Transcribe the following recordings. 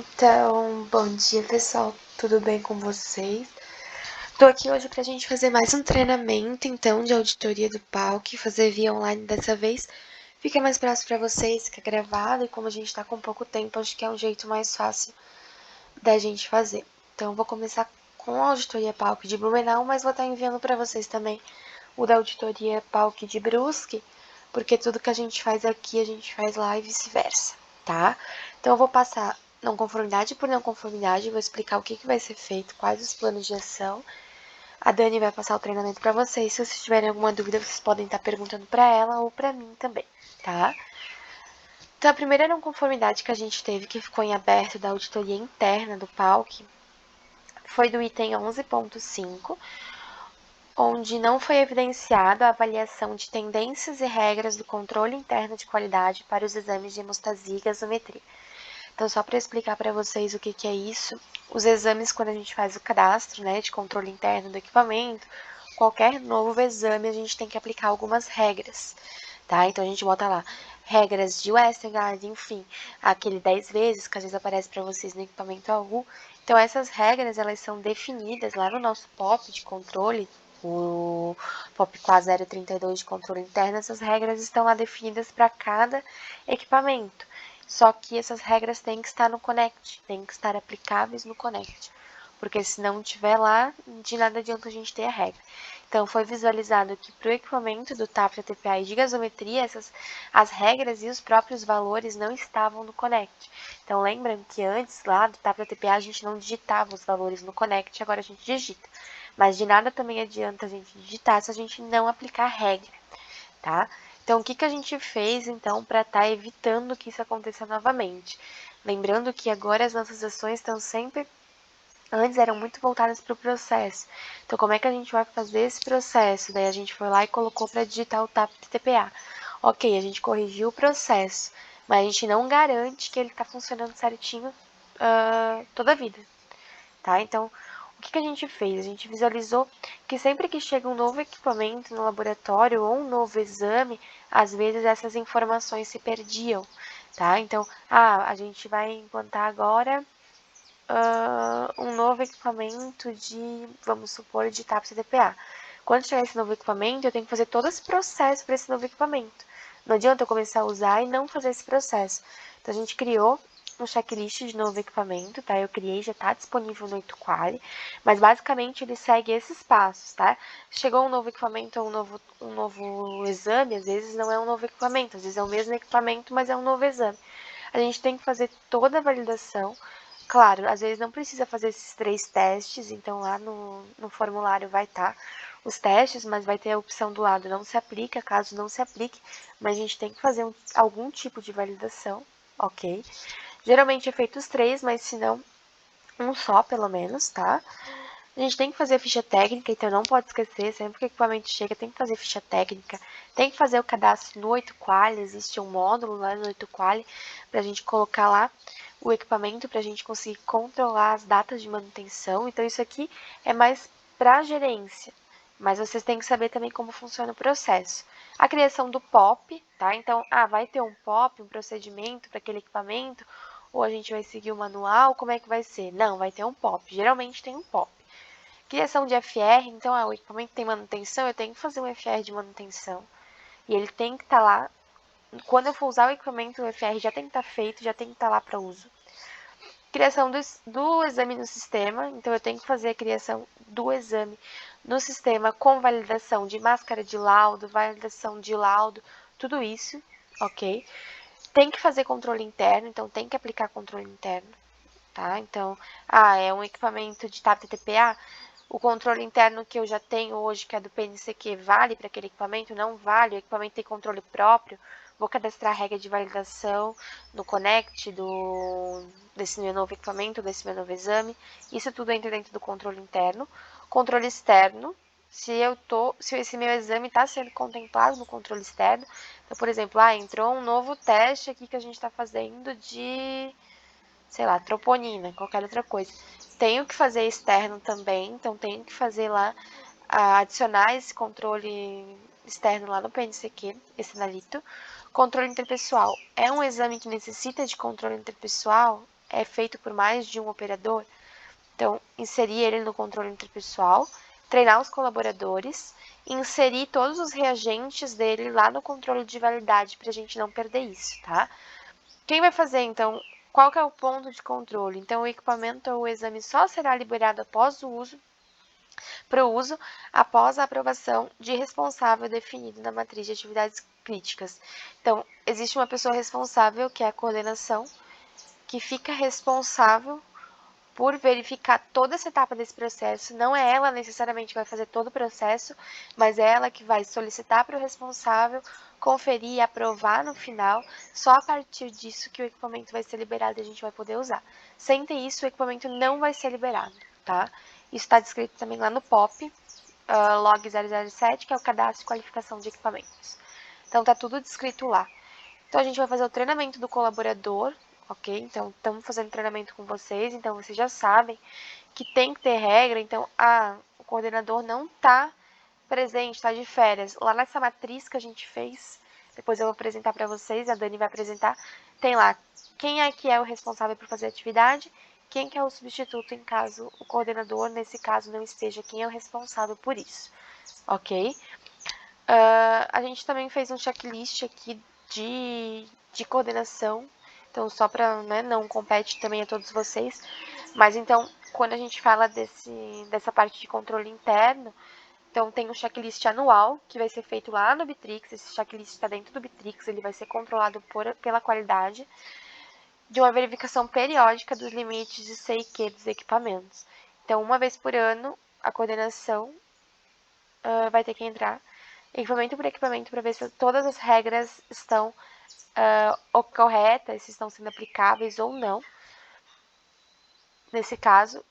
Então, bom dia pessoal, tudo bem com vocês? Tô aqui hoje pra gente fazer mais um treinamento, então, de auditoria do PALC, fazer via online dessa vez. Fica mais fácil pra vocês, fica gravado, e como a gente tá com pouco tempo, acho que é um jeito mais fácil da gente fazer. Então, vou começar com a auditoria PALC de Blumenau, mas vou estar enviando pra vocês também o da auditoria PALC de Brusque, porque tudo que a gente faz aqui, a gente faz lá e vice-versa, tá? Então, eu vou passar não conformidade por não conformidade, vou explicar o que vai ser feito, quais os planos de ação. A Dani vai passar o treinamento para vocês. Se vocês tiverem alguma dúvida, vocês podem estar perguntando para ela ou para mim também, tá? Então, a primeira não conformidade que a gente teve, que ficou em aberto da auditoria interna do PALC, foi do item 11.5, onde não foi evidenciado a avaliação de tendências e regras do controle interno de qualidade para os exames de hemostasia e gasometria. Então, só para explicar para vocês o que é isso, os exames, quando a gente faz o cadastro, né, de controle interno do equipamento, qualquer novo exame, a gente tem que aplicar algumas regras, tá? Então, a gente bota lá regras de Westergaard, enfim, aquele 10 vezes que às vezes aparece para vocês no equipamento AU. Então, essas regras, elas são definidas lá no nosso POP de controle, o POP 032 de controle interno. Essas regras estão lá definidas para cada equipamento. Só que essas regras têm que estar no Connect, têm que estar aplicáveis no Connect, porque se não tiver lá, de nada adianta a gente ter a regra. Então, foi visualizado que para o equipamento do TAPTA TPA e de gasometria, as regras e os próprios valores não estavam no Connect. Então, lembram que antes, lá do TAPTA TPA, a gente não digitava os valores no Connect, agora a gente digita. Mas de nada também adianta a gente digitar se a gente não aplicar a regra, tá? Então, o que a gente fez, então, para estar evitando que isso aconteça novamente? Lembrando que agora as nossas ações estão sempre, antes eram muito voltadas para o processo. Então, como é que a gente vai fazer esse processo? Daí a gente foi lá e colocou para digitar o TAP TPA. Ok, a gente corrigiu o processo, mas a gente não garante que ele está funcionando certinho toda a vida, tá? Então, o que a gente fez? A gente visualizou que sempre que chega um novo equipamento no laboratório ou um novo exame, às vezes essas informações se perdiam, tá? Então, a gente vai implantar agora um novo equipamento de, vamos supor, de TAP-CDPA. Quando chegar esse novo equipamento, eu tenho que fazer todo esse processo para esse novo equipamento. Não adianta eu começar a usar e não fazer esse processo. Então, a gente criou um checklist de novo equipamento, tá? Eu criei, já tá disponível no Ituquali, mas basicamente ele segue esses passos, tá? Chegou um novo equipamento ou um novo exame, às vezes não é um novo equipamento, às vezes é o mesmo equipamento, mas é um novo exame. A gente tem que fazer toda a validação. Claro, às vezes não precisa fazer esses 3 testes, então lá no formulário vai estar os testes, mas vai ter a opção do lado não se aplica, caso não se aplique, mas a gente tem que fazer algum tipo de validação, ok? Geralmente é feito os 3, mas se não, um só pelo menos, tá? A gente tem que fazer ficha técnica, então não pode esquecer, sempre que o equipamento chega, tem que fazer ficha técnica, tem que fazer o cadastro no 8Quali, existe um módulo lá no 8Quali para a gente colocar lá o equipamento para a gente conseguir controlar as datas de manutenção. Então, isso aqui é mais para a gerência, mas vocês têm que saber também como funciona o processo. A criação do POP, tá? Então, vai ter um POP, um procedimento para aquele equipamento, ou a gente vai seguir o manual, como é que vai ser? Não, vai ter um POP, geralmente tem um POP. Criação de FR, então, o equipamento tem manutenção, eu tenho que fazer um FR de manutenção. E ele tem que estar lá, quando eu for usar o equipamento, o FR já tem que estar feito, já tem que estar lá para uso. Criação do exame no sistema, então eu tenho que fazer a criação do exame no sistema com validação de máscara de laudo, validação de laudo, tudo isso, ok? Tem que fazer controle interno, então tem que aplicar controle interno, tá? Então, é um equipamento de TAP-TPA, o controle interno que eu já tenho hoje, que é do PNCQ, vale para aquele equipamento? Não vale, o equipamento tem controle próprio, vou cadastrar a regra de validação no Connect desse meu novo equipamento, desse meu novo exame, isso tudo entra dentro do controle interno. Controle externo, se esse meu exame está sendo contemplado no controle externo, então, por exemplo, entrou um novo teste aqui que a gente está fazendo de, sei lá, troponina, qualquer outra coisa. Tenho que fazer externo também, então tenho que fazer lá, adicionar esse controle externo lá no PNCQ, esse analito. Controle interpessoal. É um exame que necessita de controle interpessoal? é feito por mais de um operador, então inserir ele no controle interpessoal, treinar os colaboradores, inserir todos os reagentes dele lá no controle de validade para a gente não perder isso, tá? Quem vai fazer, então, qual que é o ponto de controle? Então, o equipamento ou o exame só será liberado após o uso, para o uso após a aprovação de responsável definido na matriz de atividades críticas. Então, existe uma pessoa responsável, que é a coordenação, que fica responsável por verificar toda essa etapa desse processo. Não é ela necessariamente que vai fazer todo o processo, mas é ela que vai solicitar para o responsável, conferir e aprovar no final. Só a partir disso que o equipamento vai ser liberado e a gente vai poder usar. Sem ter isso, o equipamento não vai ser liberado, tá? Isso está descrito também lá no POP, log 007, que é o cadastro e qualificação de equipamentos. Então, tá tudo descrito lá. Então, a gente vai fazer o treinamento do colaborador, ok? Então, estamos fazendo treinamento com vocês, então vocês já sabem que tem que ter regra. Então, o coordenador não está presente, está de férias. Lá nessa matriz que a gente fez, depois eu vou apresentar para vocês, a Dani vai apresentar, tem lá quem é que é o responsável por fazer a atividade, quem que é o substituto em caso o coordenador, nesse caso, não esteja, quem é o responsável por isso, ok? A gente também fez um checklist aqui de coordenação, então só para, né, não compete também a todos vocês, mas então quando a gente fala dessa parte de controle interno, então tem um checklist anual que vai ser feito lá no Bitrix, esse checklist está dentro do Bitrix, ele vai ser controlado pela qualidade, de uma verificação periódica dos limites de C e Q dos equipamentos. Então, uma vez por ano, a coordenação vai ter que entrar equipamento por equipamento para ver se todas as regras estão corretas, se estão sendo aplicáveis ou não, nesse caso,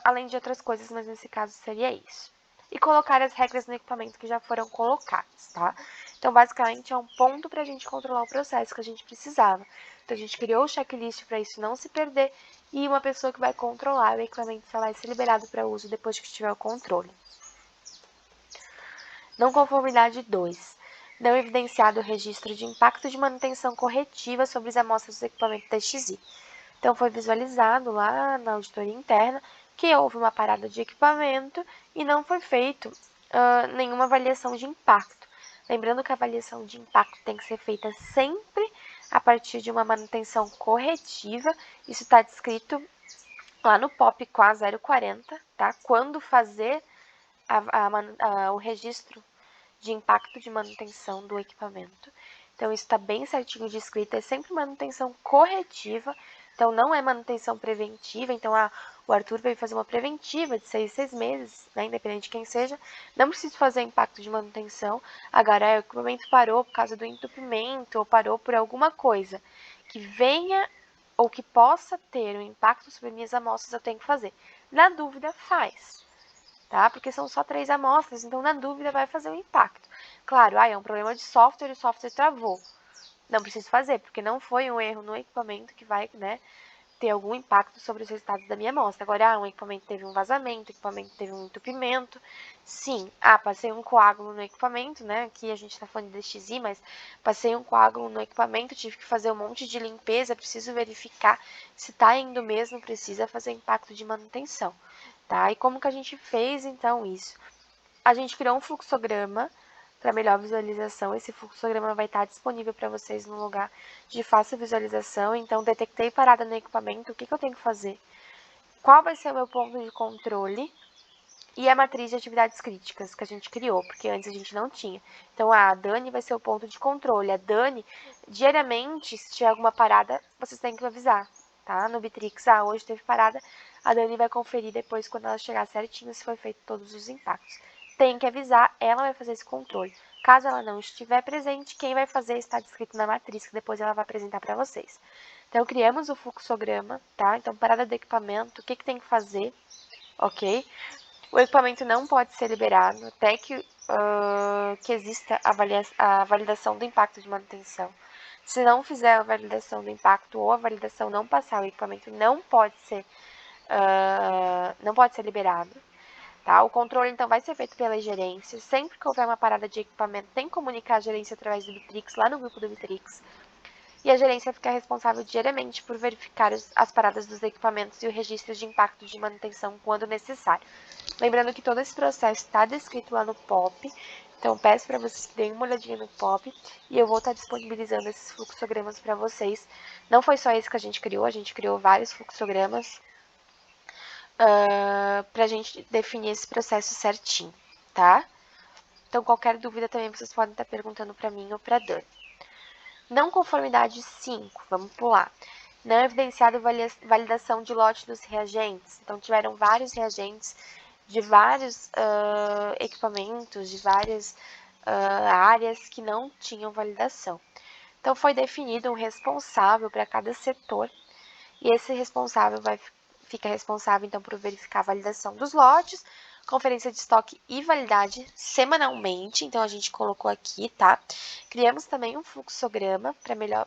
além de outras coisas, mas nesse caso seria isso. E colocar as regras no equipamento que já foram colocadas, tá? Então, basicamente, é um ponto para a gente controlar o processo que a gente precisava. Então, a gente criou o checklist para isso não se perder e uma pessoa que vai controlar o equipamento se vai ser liberado para uso depois que tiver o controle. Não conformidade 2. Não evidenciado o registro de impacto de manutenção corretiva sobre as amostras do equipamento TXI. Então, foi visualizado lá na auditoria interna que houve uma parada de equipamento e não foi feito nenhuma avaliação de impacto. Lembrando que a avaliação de impacto tem que ser feita sempre a partir de uma manutenção corretiva. Isso está descrito lá no POP QA 040, tá? Quando fazer o registro de impacto de manutenção do equipamento. Então, isso está bem certinho descrito, é sempre manutenção corretiva, então não é manutenção preventiva. Então, o Arthur veio fazer uma preventiva de 6 meses, né, independente de quem seja, não precisa fazer impacto de manutenção. Agora, o equipamento parou por causa do entupimento ou parou por alguma coisa que venha ou que possa ter um impacto sobre minhas amostras, eu tenho que fazer. Na dúvida, faz. Tá? Porque são só 3 amostras, então na dúvida vai fazer um impacto. Claro, é um problema de software e o software travou. Não preciso fazer, porque não foi um erro no equipamento que vai, né, ter algum impacto sobre os resultados da minha amostra. Agora, um equipamento teve um vazamento, o equipamento teve um entupimento. Sim, passei um coágulo no equipamento, né? Aqui a gente tá falando de DXI, mas passei um coágulo no equipamento, tive que fazer um monte de limpeza, preciso verificar se tá indo mesmo, precisa fazer impacto de manutenção. Tá? E como que a gente fez, então, isso? A gente criou um fluxograma para melhor visualização. Esse fluxograma vai estar disponível para vocês no lugar de fácil visualização. Então, detectei parada no equipamento, o que eu tenho que fazer? Qual vai ser o meu ponto de controle? E a matriz de atividades críticas que a gente criou, porque antes a gente não tinha. Então, a Dani vai ser o ponto de controle. A Dani, diariamente, se tiver alguma parada, vocês têm que avisar, tá? No Bitrix, hoje teve parada, a Dani vai conferir depois, quando ela chegar certinho, se foi feito todos os impactos. Tem que avisar, ela vai fazer esse controle. Caso ela não estiver presente, quem vai fazer está descrito na matriz, que depois ela vai apresentar para vocês. Então, criamos o fluxograma, tá? Então, parada do equipamento, o que tem que fazer, ok? O equipamento não pode ser liberado até que exista a validação do impacto de manutenção. Se não fizer a validação do impacto ou a validação não passar, o equipamento não pode ser liberado. Tá? O controle, então, vai ser feito pela gerência. Sempre que houver uma parada de equipamento, tem que comunicar a gerência através do Bitrix, lá no grupo do Bitrix. E a gerência fica responsável diariamente por verificar as paradas dos equipamentos e o registro de impacto de manutenção quando necessário. Lembrando que todo esse processo está descrito lá no POP, então peço para vocês que deem uma olhadinha no POP e eu vou estar disponibilizando esses fluxogramas para vocês. Não foi só esse que a gente criou vários fluxogramas para a gente definir esse processo certinho, tá? Então, qualquer dúvida também vocês podem estar perguntando para mim ou para a Dani. Não conformidade 5, vamos pular. Não evidenciado validação de lote dos reagentes. Então, tiveram vários reagentes de vários equipamentos, de várias áreas que não tinham validação. Então, foi definido um responsável para cada setor, e esse responsável fica responsável, então, por verificar a validação dos lotes, conferência de estoque e validade semanalmente, então a gente colocou aqui, tá? Criamos também um fluxograma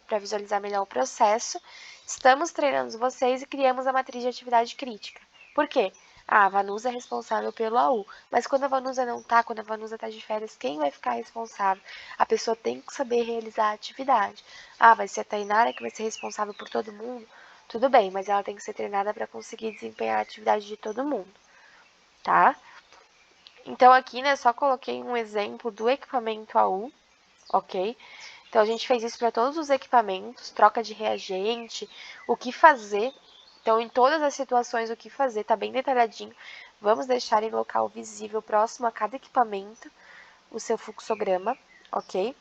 para visualizar melhor o processo. Estamos treinando vocês e criamos a matriz de atividade crítica. Por quê? A Vanusa é responsável pelo AU, mas quando a Vanusa não tá, quando a Vanusa tá de férias, quem vai ficar responsável? A pessoa tem que saber realizar a atividade. Vai ser a Tainara que vai ser responsável por todo mundo? Tudo bem, mas ela tem que ser treinada para conseguir desempenhar a atividade de todo mundo, tá? Então, aqui, né, só coloquei um exemplo do equipamento AU, ok? Então, a gente fez isso para todos os equipamentos, troca de reagente, o que fazer. Então, em todas as situações, o que fazer, tá bem detalhadinho. Vamos deixar em local visível próximo a cada equipamento o seu fluxograma, ok?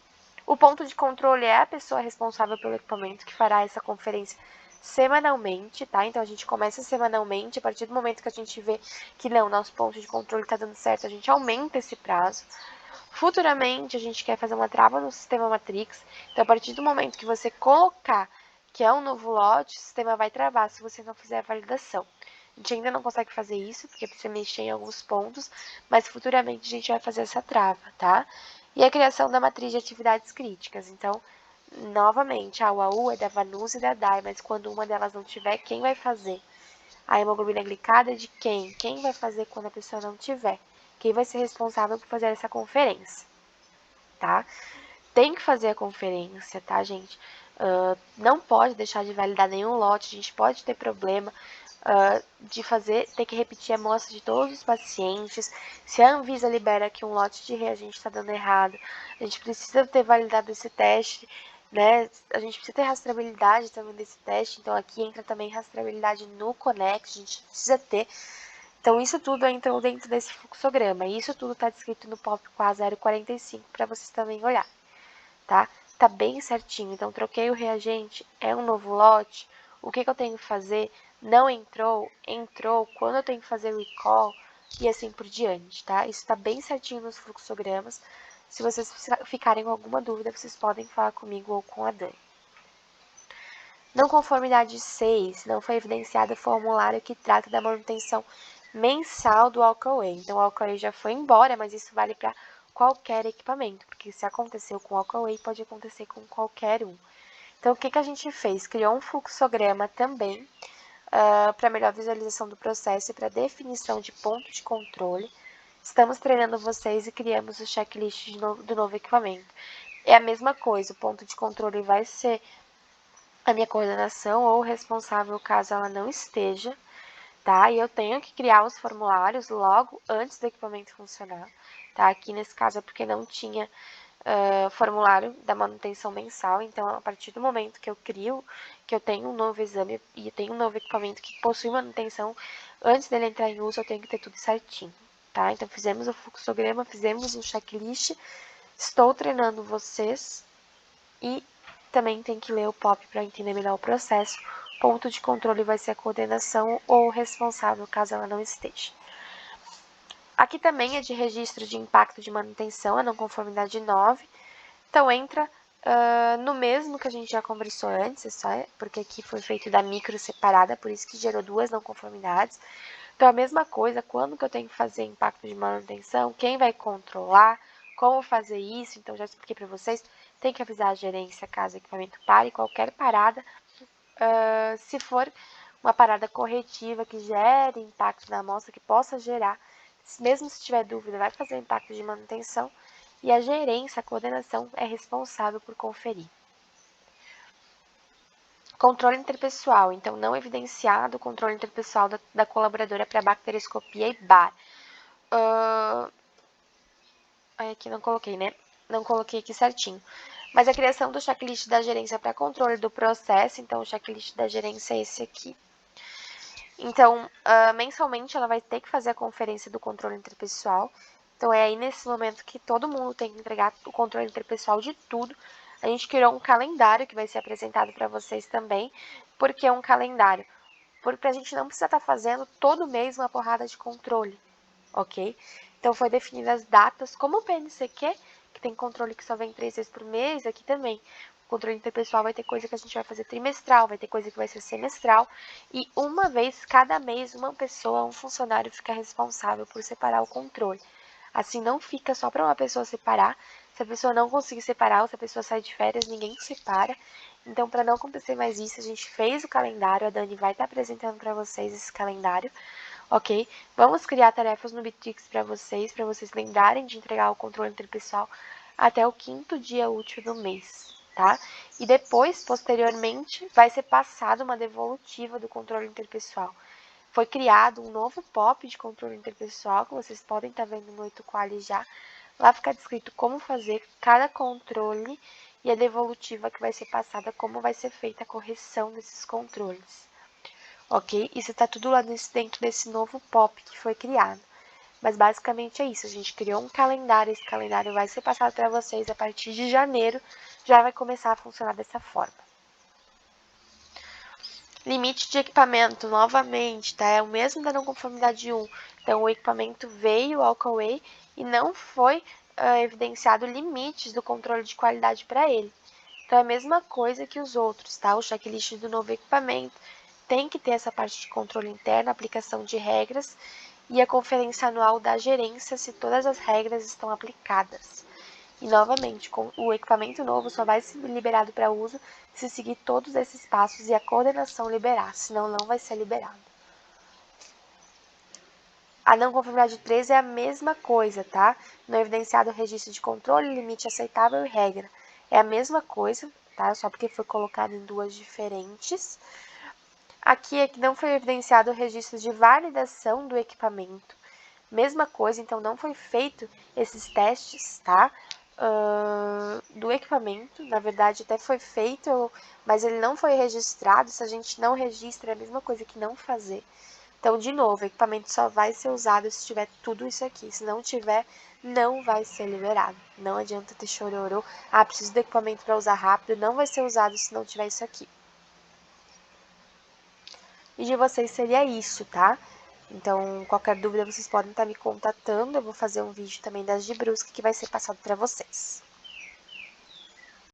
O ponto de controle é a pessoa responsável pelo equipamento que fará essa conferência semanalmente, tá? Então, a gente começa semanalmente, a partir do momento que a gente vê que não, nosso ponto de controle tá dando certo, a gente aumenta esse prazo. Futuramente, a gente quer fazer uma trava no sistema Matrix, então, a partir do momento que você colocar que é um novo lote, o sistema vai travar se você não fizer a validação. A gente ainda não consegue fazer isso, porque precisa mexer em alguns pontos, mas futuramente a gente vai fazer essa trava, tá? E a criação da matriz de atividades críticas. Então, novamente, a UAU é da Vanusa e da Dai, mas quando uma delas não tiver, quem vai fazer? A hemoglobina glicada é de quem? Quem vai fazer quando a pessoa não tiver? Quem vai ser responsável por fazer essa conferência, tá? Tem que fazer a conferência, tá, gente? Não pode deixar de validar nenhum lote, a gente pode ter problema de ter que repetir a amostra de todos os pacientes. Se a Anvisa libera que um lote de reagente está dando errado, a gente precisa ter validado esse teste, né? A gente precisa ter rastreabilidade também desse teste, então aqui entra também rastreabilidade no Connex, a gente precisa ter. Então, isso tudo entrou dentro desse fluxograma, e isso tudo está descrito no POP QA 045 para vocês também olhar, tá? Tá bem certinho, então troquei o reagente, é um novo lote, o que eu tenho que fazer? Não entrou, entrou, quando eu tenho que fazer recall e assim por diante, tá? Isso tá bem certinho nos fluxogramas. Se vocês ficarem com alguma dúvida, vocês podem falar comigo ou com a Dani. Não conformidade 6, não foi evidenciado o formulário que trata da manutenção mensal do álcool E. Então, o álcool E já foi embora, mas isso vale para qualquer equipamento, porque se aconteceu com o álcool E, pode acontecer com qualquer um. Então, o que a gente fez? Criou um fluxograma também, para melhor visualização do processo e para definição de ponto de controle. Estamos treinando vocês e criamos o checklist do novo equipamento. É a mesma coisa, o ponto de controle vai ser a minha coordenação ou responsável caso ela não esteja, tá? E eu tenho que criar os formulários logo antes do equipamento funcionar, tá? Aqui nesse caso é porque não tinha formulário da manutenção mensal, então a partir do momento que eu crio, que eu tenho um novo exame e tenho um novo equipamento que possui manutenção, antes dele entrar em uso eu tenho que ter tudo certinho, tá? Então fizemos o fluxograma, fizemos o checklist, estou treinando vocês e também tem que ler o POP para entender melhor o processo. Ponto de controle vai ser a coordenação ou o responsável, caso ela não esteja. Aqui também é de registro de impacto de manutenção, a não conformidade 9. Então, entra no mesmo que a gente já conversou antes, porque aqui foi feito da micro separada, por isso que gerou duas não conformidades. Então, a mesma coisa, quando que eu tenho que fazer impacto de manutenção, quem vai controlar, como fazer isso, então já expliquei para vocês. Tem que avisar a gerência caso o equipamento pare, qualquer parada. Se for uma parada corretiva que gere impacto na amostra, que possa gerar, mesmo se tiver dúvida, vai fazer impacto de manutenção e a gerência, a coordenação, é responsável por conferir. Controle interpessoal, então não evidenciado o controle interpessoal da colaboradora para bacterioscopia e bar. Aqui não coloquei, né? Não coloquei aqui certinho. Mas a criação do checklist da gerência para controle do processo, então o checklist da gerência é esse aqui. Então, mensalmente ela vai ter que fazer a conferência do controle interpessoal. Então, é aí nesse momento que todo mundo tem que entregar o controle interpessoal de tudo. A gente criou um calendário que vai ser apresentado para vocês também. Por que um calendário? Porque a gente não precisa estar fazendo todo mês uma porrada de controle, ok? Então, foi definidas as datas, como o PNCQ, que tem controle que só vem 3 vezes por mês, aqui também. O controle interpessoal vai ter coisa que a gente vai fazer trimestral, vai ter coisa que vai ser semestral. E uma vez cada mês, uma pessoa, um funcionário fica responsável por separar o controle. Assim, não fica só para uma pessoa separar. Se a pessoa não conseguir separar, ou se a pessoa sai de férias, ninguém separa. Então, para não acontecer mais isso, a gente fez o calendário. A Dani vai estar apresentando para vocês esse calendário, ok? Vamos criar tarefas no Bitrix para vocês lembrarem de entregar o controle interpessoal até o 5º dia útil do mês, tá? E depois, posteriormente, vai ser passada uma devolutiva do controle interpessoal. Foi criado um novo POP de controle interpessoal, que vocês podem estar vendo no 8Quali já. Lá fica descrito como fazer cada controle e a devolutiva que vai ser passada, como vai ser feita a correção desses controles. Ok? Isso está tudo lá dentro desse novo POP que foi criado. Mas basicamente é isso, a gente criou um calendário, esse calendário vai ser passado para vocês a partir de janeiro, já vai começar a funcionar dessa forma. Limite de equipamento, novamente, tá? É o mesmo da não conformidade 1. Então, o equipamento veio ao COE e não foi evidenciado limites do controle de qualidade para ele. Então, é a mesma coisa que os outros, tá? O checklist do novo equipamento tem que ter essa parte de controle interno, aplicação de regras e a conferência anual da gerência se todas as regras estão aplicadas. E, novamente, o equipamento novo só vai ser liberado para uso se seguir todos esses passos e a coordenação liberar, senão não vai ser liberado. A não conformidade 3 é a mesma coisa, tá? Não evidenciado o registro de controle, limite aceitável e regra. É a mesma coisa, tá? Só porque foi colocado em duas diferentes. Aqui é que não foi evidenciado o registro de validação do equipamento. Mesma coisa, então não foi feito esses testes, tá? Do equipamento, na verdade até foi feito, mas ele não foi registrado. Se a gente não registra, é a mesma coisa que não fazer. Então, de novo, o equipamento só vai ser usado se tiver tudo isso aqui. Se não tiver, não vai ser liberado. Não adianta ter chororô. Ah, preciso do equipamento para usar rápido. Não vai ser usado se não tiver isso aqui. E de vocês seria isso, tá? Então, qualquer dúvida, vocês podem estar me contatando. Eu vou fazer um vídeo também das de Brusque que vai ser passado para vocês.